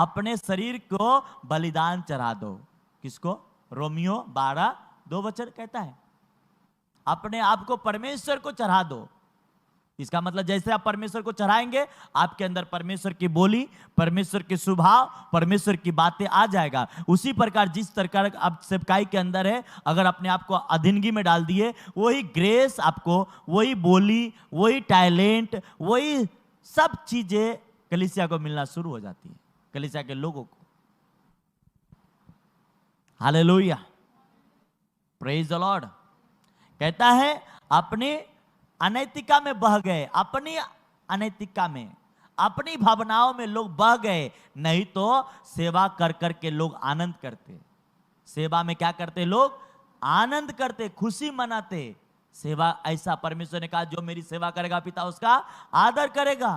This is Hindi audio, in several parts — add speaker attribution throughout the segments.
Speaker 1: अपने शरीर को बलिदान चढ़ा दो। किसको? रोमियो 12:2 कहता है अपने आप को परमेश्वर को चढ़ा दो। इसका मतलब जैसे आप परमेश्वर को चढ़ाएंगे, आपके अंदर परमेश्वर की बोली, परमेश्वर के स्वभाव, परमेश्वर की बातें आ जाएगा। उसी प्रकार जिस तरह आप सेवकाई के अंदर है, अगर अपने आप को अधीनगी में डाल दिए, वही ग्रेस आपको, वही बोली, वही टैलेंट, वही सब चीजें कलीसिया को मिलना शुरू हो जाती है, कलीसिया के लोगों को। Hallelujah, praise the Lord. कहता है अपने अनैतिकता में बह गए, अपनी अनैतिकता में, अपनी भावनाओं में लोग बह गए। नहीं तो सेवा कर कर के लोग आनंद करते। सेवा में क्या करते लोग? आनंद करते, खुशी मनाते। सेवा ऐसा परमेश्वर ने कहा जो मेरी सेवा करेगा पिता उसका आदर करेगा।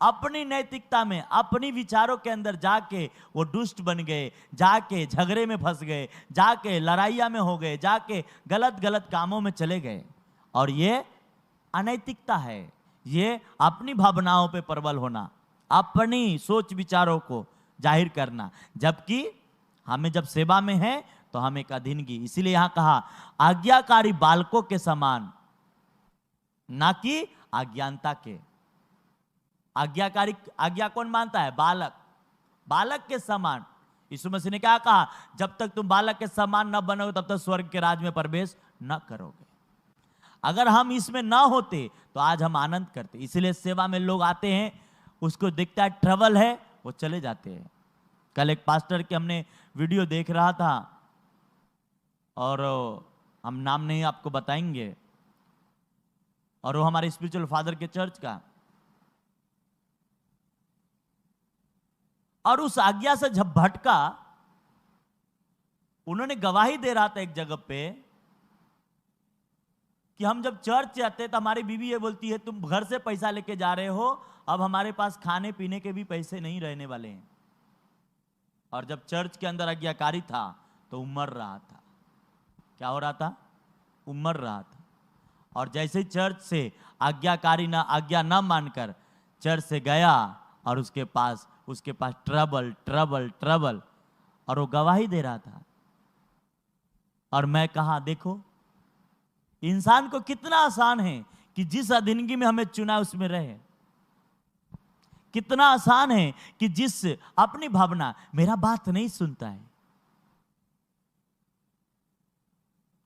Speaker 1: अपनी नैतिकता में, अपनी विचारों के अंदर जाके वो दुष्ट बन गए, जाके झगड़े में फंस गए, जाके लड़ाइया में हो गए, जाके गलत गलत कामों में चले गए। और ये अनैतिकता है, ये अपनी भावनाओं पे प्रबल होना, अपनी सोच विचारों को जाहिर करना। जबकि हमें जब सेवा में है तो हम एक अधीनगी। इसीलिए यहां कहा आज्ञाकारी बालकों के समान, ना कि अज्ञानता के। आज्ञाकारी, आज्ञा कौन मानता है? बालक। बालक के समान। यीशु मसीह ने क्या कहा? जब तक तुम बालक के समान न बनोगे तब तक स्वर्ग के राज में प्रवेश न करोगे। अगर हम इसमें ना होते तो आज हम आनंद करते। इसलिए सेवा में लोग आते हैं, उसको दिखता है ट्रबल है, वो चले जाते हैं। कल एक पास्टर के हमने वीडियो देख रहा था, और हम नाम नहीं आपको बताएंगे, और वो हमारे स्पिरिचुअल फादर के चर्च का। और उस आज्ञा से जब भटका, उन्होंने गवाही दे रहा था एक जगह पे कि हम जब चर्च जाते तो हमारी बीवी ये बोलती है तुम घर से पैसा लेके जा रहे हो, अब हमारे पास खाने पीने के भी पैसे नहीं रहने वाले हैं। और जब चर्च के अंदर आज्ञाकारी था तो उमर रहा था। क्या हो रहा था? उमर रहा था। और जैसे ही चर्च से आज्ञा ना मानकर चर्च से गया, और उसके पास ट्रबल ट्रबल ट्रबल, और वो गवाही दे रहा था। और मैं कहा देखो इंसान को कितना आसान है कि जिस अधीनगी में हमें चुना उसमें रहे। कितना आसान है कि जिस अपनी भावना, मेरा बात नहीं सुनता है।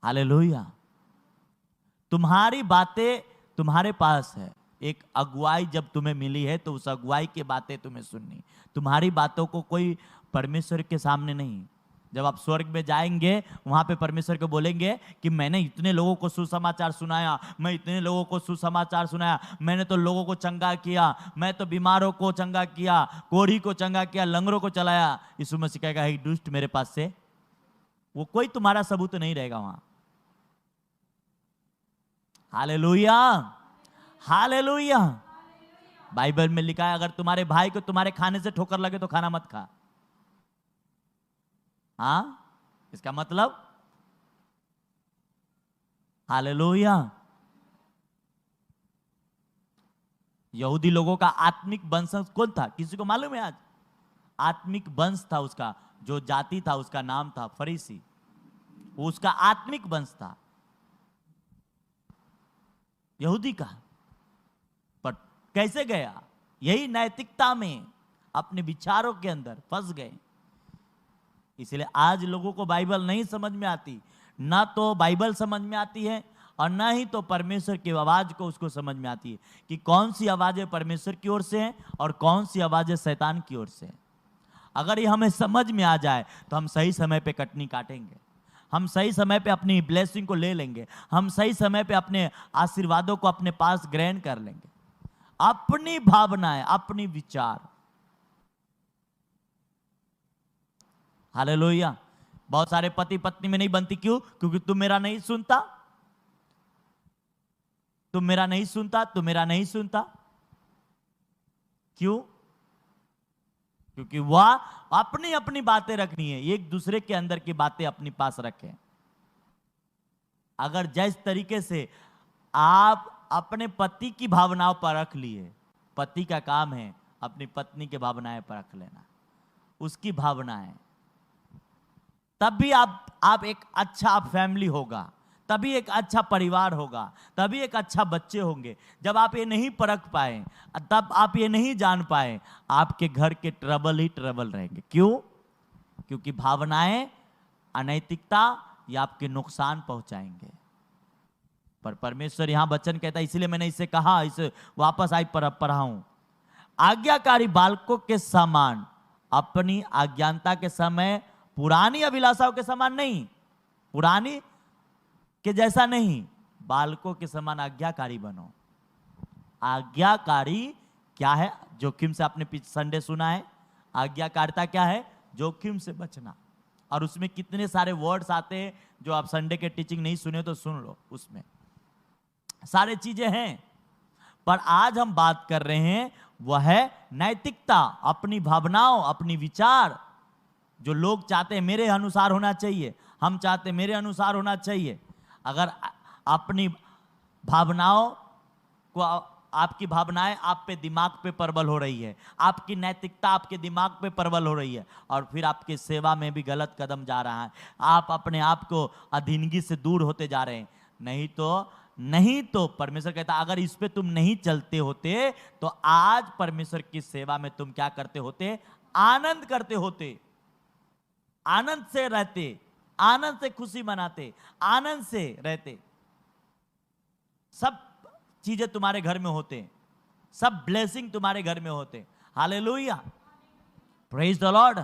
Speaker 1: हालेलुया। तुम्हारी बातें तुम्हारे पास है। एक अगुवाई जब तुम्हें मिली है तो उस अगुवाई की बातें तुम्हें सुननी। तुम्हारी बातों को कोई परमेश्वर के सामने नहीं। जब आप स्वर्ग में जाएंगे वहां पे परमेश्वर को बोलेंगे कि मैंने इतने लोगों को सुसमाचार सुनाया, मैं इतने लोगों को सुसमाचार सुनाया, मैंने तो लोगों को चंगा किया, मैं तो बीमारों को चंगा किया, कोढ़ी को चंगा किया, लंगड़ों को चलाया। यीशु मसीह कहेगा हे दुष्ट, मेरे पास से वो कोई तुम्हारा सबूत नहीं रहेगा वहां। Hallelujah, hallelujah. बाइबल में लिखा है अगर तुम्हारे भाई को तुम्हारे खाने से ठोकर लगे तो खाना मत खा। हाँ, इसका मतलब हालेलुया। यहूदी लोगों का आत्मिक वंश कौन था? किसी को मालूम है आज? आत्मिक वंश था उसका, जो जाति था उसका नाम था फरीसी। वो उसका आत्मिक वंश था यहूदी का। पर कैसे गया? यही नैतिकता में, अपने विचारों के अंदर फंस गए। इसलिए आज लोगों को बाइबल नहीं समझ में आती। ना तो बाइबल समझ में आती है और ना ही तो परमेश्वर की आवाज को उसको समझ में आती है कि कौन सी आवाजें परमेश्वर की ओर से हैं और कौन सी आवाजें शैतान की ओर से हैं। अगर ये हमें समझ में आ जाए तो हम सही समय पे कटनी काटेंगे, हम सही समय पे अपनी ब्लेसिंग को ले लेंगे, हम सही समय पे अपने आशीर्वादों को अपने पास ग्रहण कर लेंगे। अपनी भावनाएं, अपनी विचार। हालेलुया। बहुत सारे पति पत्नी में नहीं बनती, क्यों? क्योंकि तुम मेरा नहीं सुनता, तुम मेरा नहीं सुनता, तुम मेरा नहीं सुनता। क्यों? क्योंकि वह अपनी अपनी बातें रखनी है, एक दूसरे के अंदर की बातें अपनी पास रखें। अगर जिस तरीके से आप अपने पति की भावनाओं पर रख लिए, पति का काम है अपनी पत्नी के भावनाएं पर रख लेना। उसकी भावनाएं, तब भी आप एक अच्छा फैमिली होगा, तभी एक अच्छा परिवार होगा, तभी एक अच्छा बच्चे होंगे। जब आप ये नहीं परख पाए, तब आप ये नहीं जान पाए, आपके घर के ट्रबल ही ट्रबल रहेंगे। क्यों? क्योंकि भावनाएं, अनैतिकता ये आपके नुकसान पहुंचाएंगे। पर परमेश्वर यहां वचन कहता है, इसलिए मैंने इसे कहा, इसे वापस आई पढ़ाऊं। आज्ञाकारी बालकों के समान अपनी अज्ञानता के समय, पुरानी अभिलाषाओं के समान नहीं, पुरानी के जैसा नहीं, बालकों के समान आज्ञाकारी बनो। आज्ञाकारी क्या है? जोखिम से, आपने संडे सुना है, आज्ञाकारिता क्या है? जोखिम से बचना। और उसमें कितने सारे वर्ड्स आते हैं जो आप संडे के टीचिंग नहीं सुने तो सुन लो, उसमें सारे चीजें हैं। पर आज हम बात कर रहे हैं वह है नैतिकता, अपनी भावनाओं, अपनी विचार। जो लोग चाहते हैं मेरे अनुसार होना चाहिए, हम चाहते हैं मेरे अनुसार होना चाहिए। अगर अपनी भावनाओं को, आपकी भावनाएं आप पे दिमाग पे प्रबल हो रही है, आपकी नैतिकता आपके दिमाग पे प्रबल हो रही है, और फिर आपकी सेवा में भी गलत कदम जा रहा है, आप अपने आप को अधीनगी से दूर होते जा रहे हैं। नहीं तो परमेश्वर कहता, अगर इस पे तुम नहीं चलते होते तो आज परमेश्वर की सेवा में तुम क्या करते होते? आनंद करते होते, आनंद से रहते, आनंद से खुशी मनाते, आनंद से रहते। सब चीजें तुम्हारे घर में होते, सब ब्लेसिंग तुम्हारे घर में होते। Hallelujah, praise the Lord.